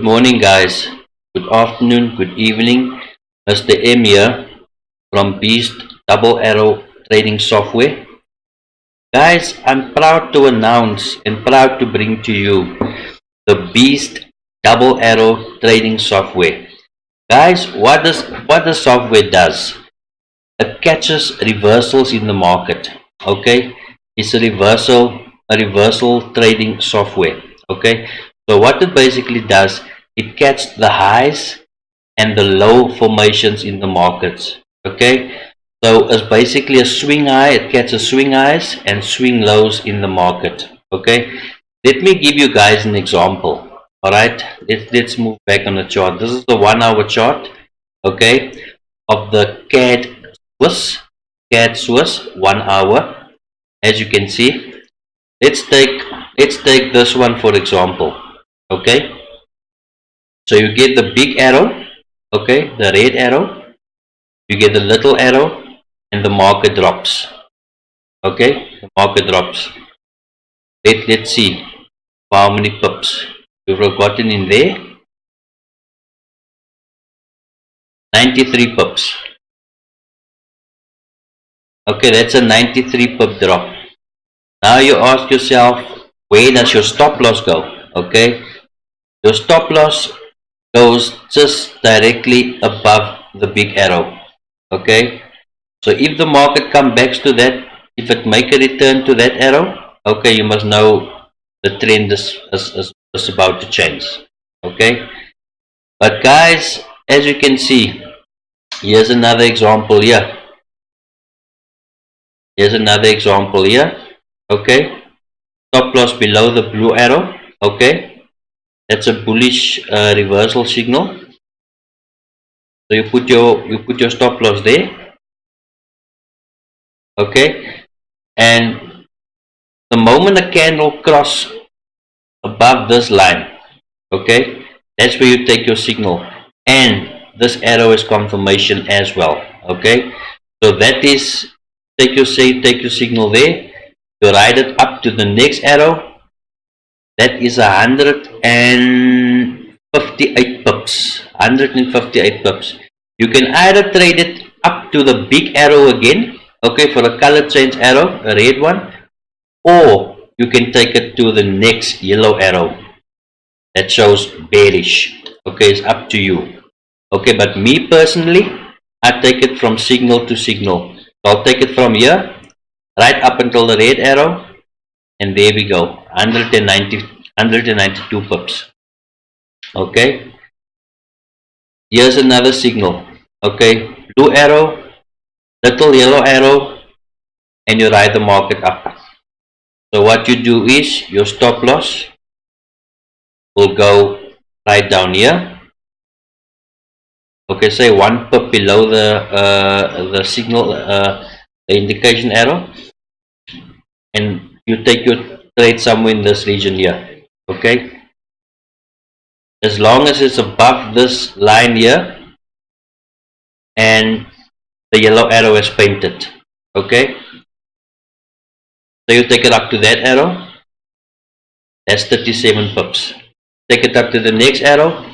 Good morning, guys. Good afternoon, good evening. Mr. M here from Beast Double Arrow Trading Software. Guys, I'm proud to announce and proud to bring to you the Beast Double Arrow Trading Software. Guys, what the software does? It catches reversals in the market. Okay, it's a reversal trading software. Okay, so what it basically does, it catches the highs and the low formations in the markets. Okay, so it's basically a swing high. It catches swing highs and swing lows in the market. Okay, let me give you guys an example. All right, let's move back on the chart. This is the 1 hour chart. Okay, of the CAD Swiss 1 hour. As you can see, let's take this one for example. Okay, so you get the big arrow, okay, the red arrow, you get the little arrow, and the market drops. Okay, the market drops. Let's see how many pips you've gotten in there. 93 pips. Okay, that's a 93 pip drop. Now you ask yourself, where does your stop loss go? Okay, your stop loss goes just directly above the big arrow. Okay, so if the market comes back to that, if it make a return to that arrow, okay, you must know the trend is about to change. Okay, but guys, as you can see, here's another example here. Here's another example here. Okay, stop loss below the blue arrow. Okay, that's a bullish reversal signal. So you put your stop loss there. Okay, and the moment a candle cross above this line, okay, that's where you take your signal, and this arrow is confirmation as well. Okay, so that is take your signal there. You ride it up to the next arrow. That is 158 pips. 158 pips. You can either trade it up to the big arrow again, okay, for a color change arrow, a red one, or you can take it to the next yellow arrow that shows bearish. Okay, it's up to you. Okay, but me personally, I take it from signal to signal. So I'll take it from here right up until the red arrow, and there we go, 192 pips. Okay, here's another signal. Okay, blue arrow, little yellow arrow, and you ride the market up. So what you do is your stop loss will go right down here. Okay, say 1 pip below the signal, the indication arrow, and you take your trade somewhere in this region here. Okay, as long as it's above this line here and the yellow arrow is painted. Okay, so you take it up to that arrow, that's 37 pips. Take it up to the next arrow,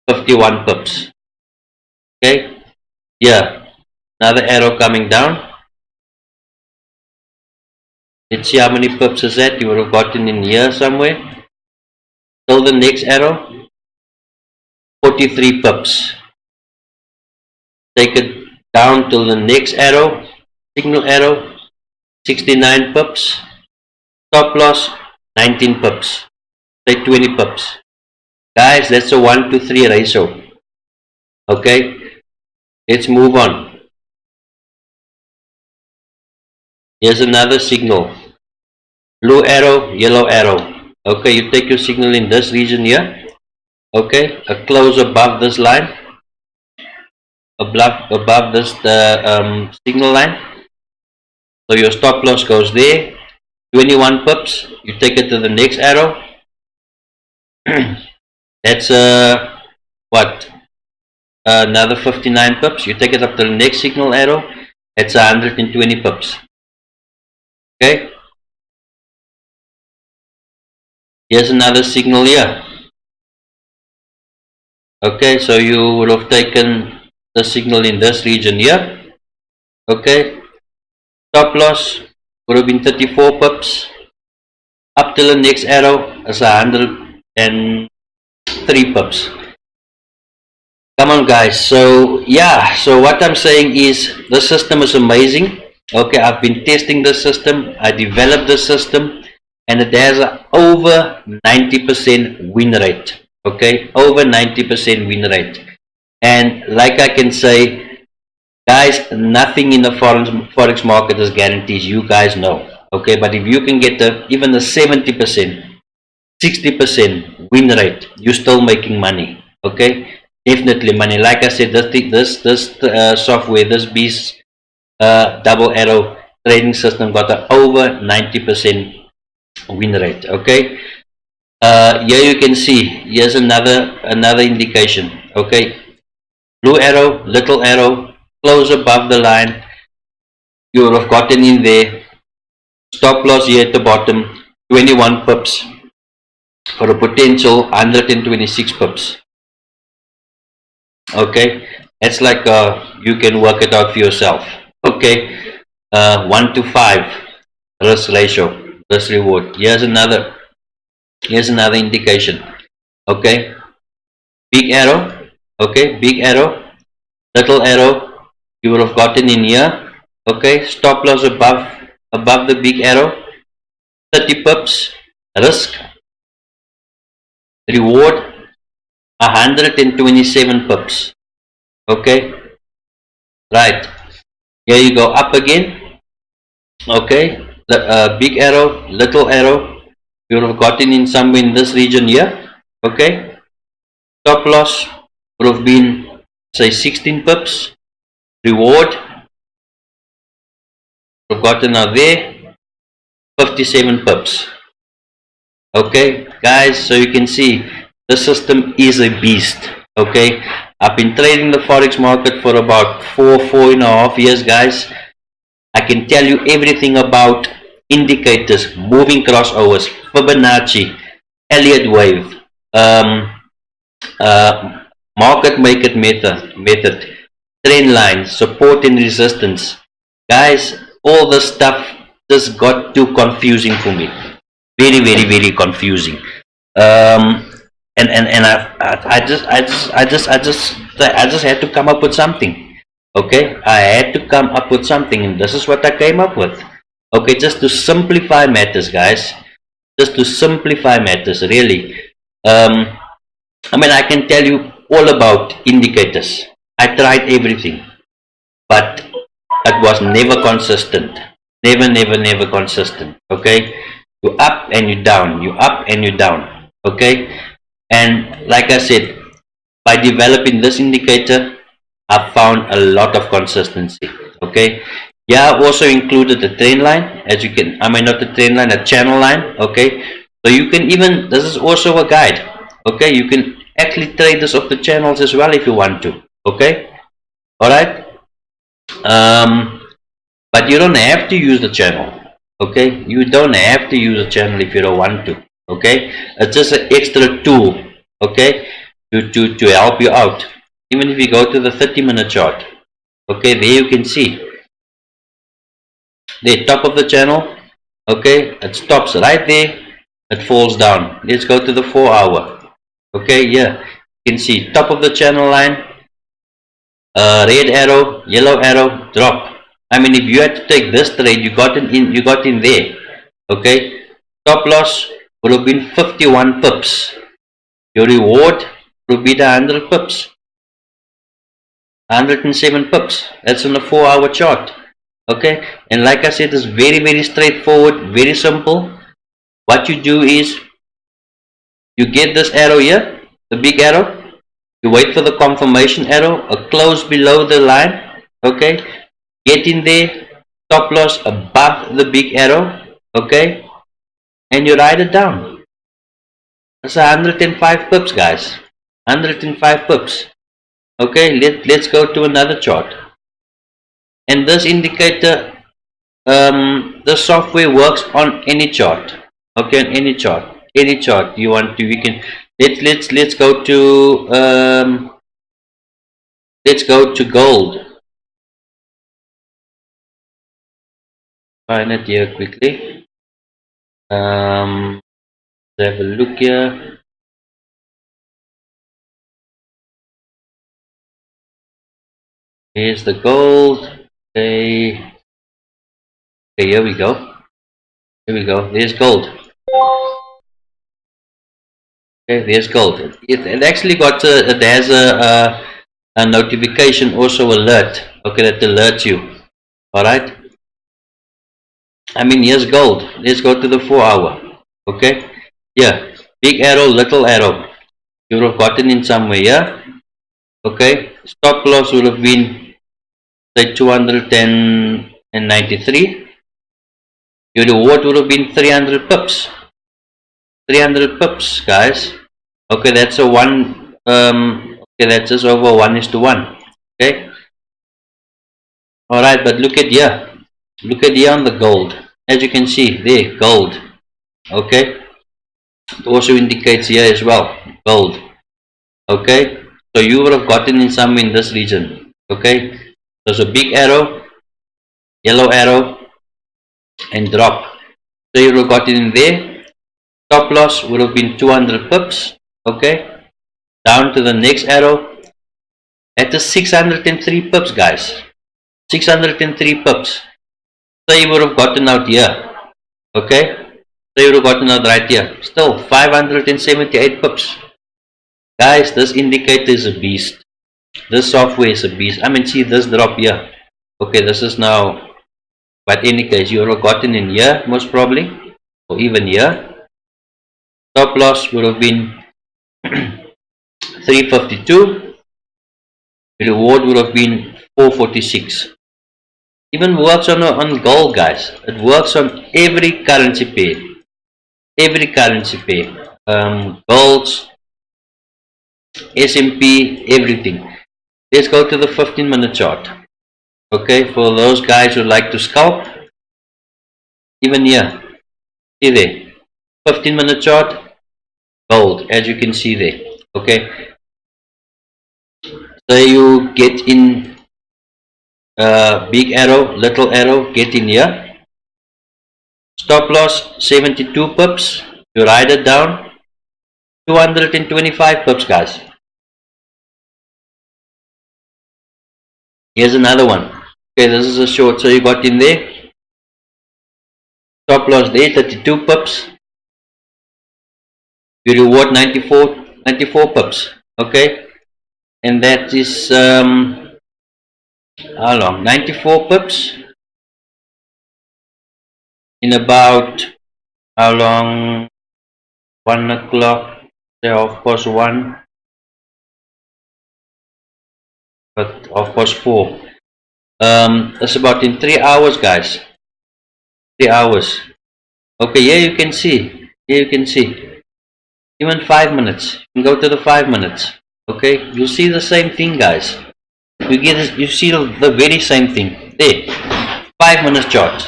51 pips. Okay, yeah, another arrow coming down. Let's see how many pips is that. You would have gotten in here somewhere. Till the next arrow, 43 pips. Take it down till the next arrow, signal arrow, 69 pips. Stop loss, 19 pips. Say 20 pips. Guys, that's a 1 to 3 ratio. Okay, let's move on. Here's another signal. Blue arrow, yellow arrow. Okay, you take your signal in this region here. Okay, a close above this line, above this signal line. So your stop loss goes there, 21 pips. You take it to the next arrow. That's what? Another 59 pips. You take it up to the next signal arrow. That's 120 pips. Okay. Here's another signal here. Okay, so you would have taken the signal in this region here. Okay, stop loss would have been 34 pips. Up till the next arrow is 103 pips. Come on guys, so yeah, so what I'm saying is the system is amazing. Okay, I've been testing the system, I developed the system, and it has a over 90% win rate. Okay, over 90% win rate. And like I can say, guys, nothing in the forex market is guaranteed, you guys know. Okay, but if you can get even a 70%, 60% win rate, you're still making money. Okay, definitely money. Like I said, this software, this beast double arrow trading system got an over 90% win rate. Okay, here you can see, here's another indication. Okay, blue arrow, little arrow, close above the line, you would have gotten in there. Stop loss here at the bottom, 21 pips for a potential 126 pips. Okay, it's like you can work it out for yourself. Okay, 1 to 5 risk ratio, risk reward. Here's another indication. Okay, big arrow. Okay, big arrow, little arrow, you would have gotten in here. Okay, stop loss above the big arrow, 30 pips, risk reward 127 pips. Okay, right, here you go, up again. Okay, the big arrow, little arrow, you would have gotten in somewhere in this region here. Okay, stop loss would have been say 16 pips, reward would have gotten out there 57 pips. Okay guys, so you can see the system is a beast. Okay, I've been trading the forex market for about four and a half years, guys. I can tell you everything about indicators, moving crossovers, Fibonacci, Elliott wave, market maker method, trend line, support and resistance. Guys, all this stuff just got too confusing for me. Very confusing. And I just had to come up with something. Okay, I had to come up with something, and this is what I came up with. Okay, just to simplify matters, guys. Just to simplify matters, really. I mean, I can tell you all about indicators. I tried everything, but it was never consistent. Never consistent. Okay, you up and you down, you up and you down. Okay, and like I said, by developing this indicator, I found a lot of consistency. Okay, yeah, I also included the trend line, as you can, I mean, not the trend line, a channel line. Okay, so you can even, this is also a guide. Okay, you can actually trade this off the channels as well if you want to. Okay, all right, but you don't have to use the channel. Okay, you don't have to use a channel if you don't want to. Okay, it's just an extra tool. Okay, to help you out. Even if you go to the 30-minute chart, okay, there you can see the top of the channel. Okay, it stops right there, it falls down. Let's go to the 4-hour. Okay, yeah, you can see top of the channel line, red arrow, yellow arrow, drop. I mean, if you had to take this trade, you got in there. Okay, stop loss would have been 51 pips. Your reward would be the 100 pips. 107 pips. That's on a 4-hour chart. Okay, and like I said, it's very straightforward, very simple. What you do is you get this arrow here, the big arrow, you wait for the confirmation arrow, a close below the line. Okay, get in there, stop loss above the big arrow. Okay, and you write it down. That's 105 pips, guys. 105 pips. Okay, let's go to another chart. And this indicator, the software works on any chart. Okay, on any chart. Any chart you want to, we can. Let's go to gold. Find it here quickly. Let's have a look here. Here's the gold. Okay. Okay, here we go. Here we go. There's gold. Okay, there's gold. It actually got it has a notification, also alert. Okay, that alerts you. All right. I mean, here's gold. Let's go to the 4-hour. Okay. Yeah. Big arrow, little arrow. You would have gotten in somewhere. Yeah. Okay. Stop loss would have been say 293. Your reward would have been 300 pips. 300 pips, guys. Okay, that's a one. Okay, that's just over 1:1. Okay. All right, but look at here. Look at here on the gold. As you can see, there, gold. Okay. It also indicates here as well, gold. Okay. So you would have gotten in somewhere in this region. Okay. There's a big arrow, yellow arrow, and drop. So you would have gotten in there. Stop loss would have been 200 pips. Okay. Down to the next arrow. That is 603 pips, guys. 603 pips. So you would have gotten out here. Okay. So you would have gotten out right here. Still 578 pips. Guys, this indicator is a beast. This software is a beast. I mean, see this drop here. Okay, this is now, but in any case, you would have gotten in here, most probably, or even here. Stop loss would have been 352. The reward would have been 446. Even works on gold, guys. It works on every currency pair. Every currency pair. Golds, S&P, everything. Let's go to the 15-minute chart. Okay, for those guys who like to scalp, even here, see there, 15-minute chart, gold, as you can see there. Okay, so you get in big arrow, little arrow, get in here. Stop loss 72 pips. You ride it down 225 pips, guys. Here's another one. Okay, this is a short, so you got in there. Stop loss there, 32 pips. You reward 94 pips. Okay, and that is how long? 94 pips in about how long? 1 o'clock. Yeah, of course 1, but of course 4. It's about in 3 hours, guys. 3 hours. Okay, here you can see. Here you can see. Even 5 minutes. You can go to the 5 minutes. Okay, you see the same thing, guys. You see the very same thing. There. 5 minutes chart.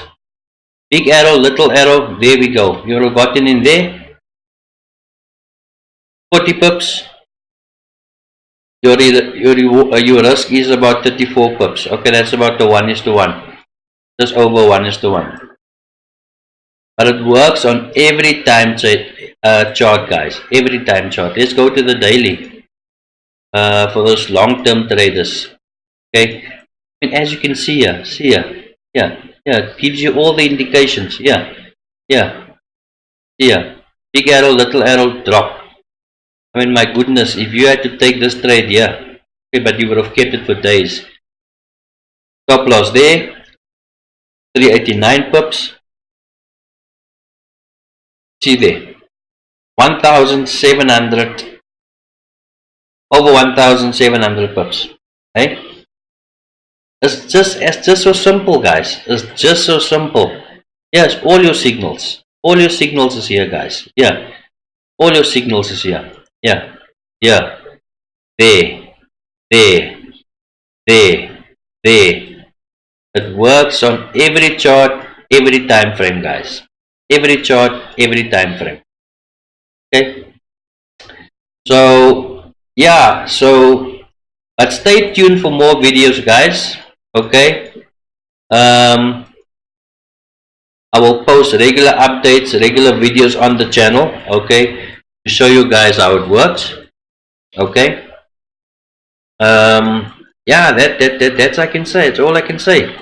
Big arrow, little arrow. There we go. You have gotten in there. 40 pips. Your risk is about 34 pips. Okay, that's about the 1:1. Just over 1:1. But it works on every time chart, guys. Every time chart. Let's go to the daily. For those long-term traders. Okay. And as you can see here. See here. Yeah. Yeah. It gives you all the indications. Yeah. Yeah. Yeah. Big arrow, little arrow, drop. I mean, my goodness, if you had to take this trade, yeah, okay, but you would have kept it for days. Stop loss there, 389 pips. See there, 1,700, over 1,700 pips. Right? It's just so simple, guys. It's just so simple. Yes, all your signals. All your signals is here, guys. Yeah, all your signals is here. Yeah, yeah, there, there, there, there. It works on every chart, every time frame, guys. Every chart, every time frame. Okay, so yeah, but stay tuned for more videos, guys. Okay, I will post regular updates, regular videos on the channel. Okay, to show you guys how it works. Okay, yeah, that's I can say. It's all I can say.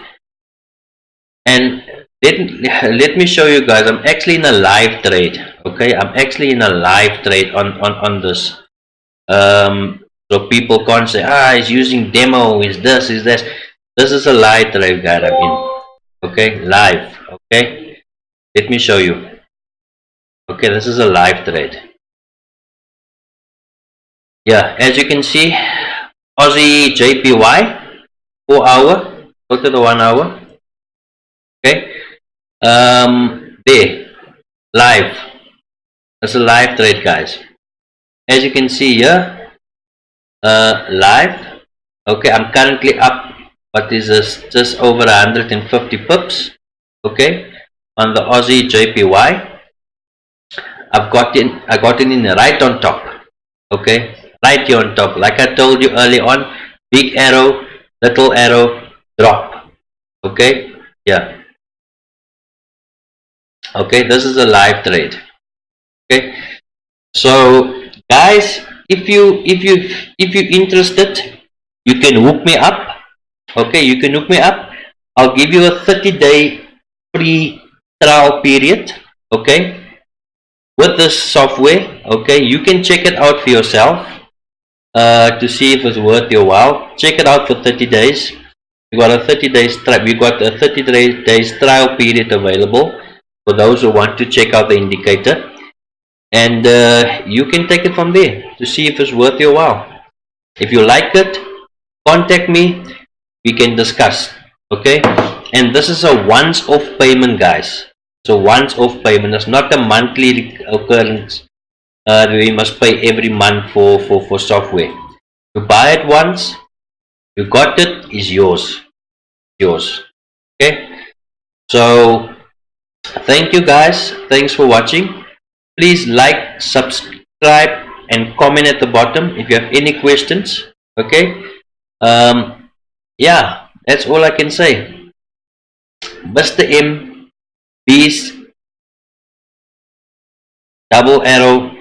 And let me show you guys. I'm actually in a live trade. Okay, I'm actually in a live trade on this. So people can't say, he's using demo, is this, is this. This is a live trade, guys. I'm in. Okay, live. Okay, let me show you. Okay, this is a live trade. Yeah, as you can see, Aussie JPY 4 hour. Go to the 1 hour. Okay, there, live. That's a live trade, guys. As you can see here, live. Okay, I'm currently up. What is this? Just over 150 pips. Okay, on the Aussie JPY. I got in right on top. Okay, right here on top. Like I told you early on, big arrow, little arrow, drop. Okay, yeah. Okay, this is a live trade. Okay, so guys, if you're interested, you can hook me up. Okay, you can hook me up. I'll give you a 30-day free trial period. Okay, with this software. Okay, you can check it out for yourself to see if it's worth your while. Check it out for 30 days. We got a 30 days trial period available for those who want to check out the indicator, and you can take it from there to see if it's worth your while. If you like it, contact me. We can discuss. Okay, and this is a once-off payment, guys. So once-off payment. It's not a monthly occurrence. We must pay every month for software. You buy it once, you got it, is yours. Okay, so thank you guys, thanks for watching. Please like, subscribe and comment at the bottom if you have any questions. Okay, yeah, that's all I can say. Mr. M, Beast, Double Arrow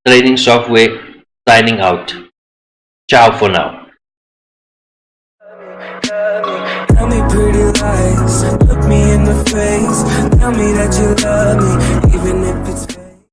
Trading Software, signing out. Ciao for now. Tell me pretty lies, look me in the face, tell me that you love me, even if it's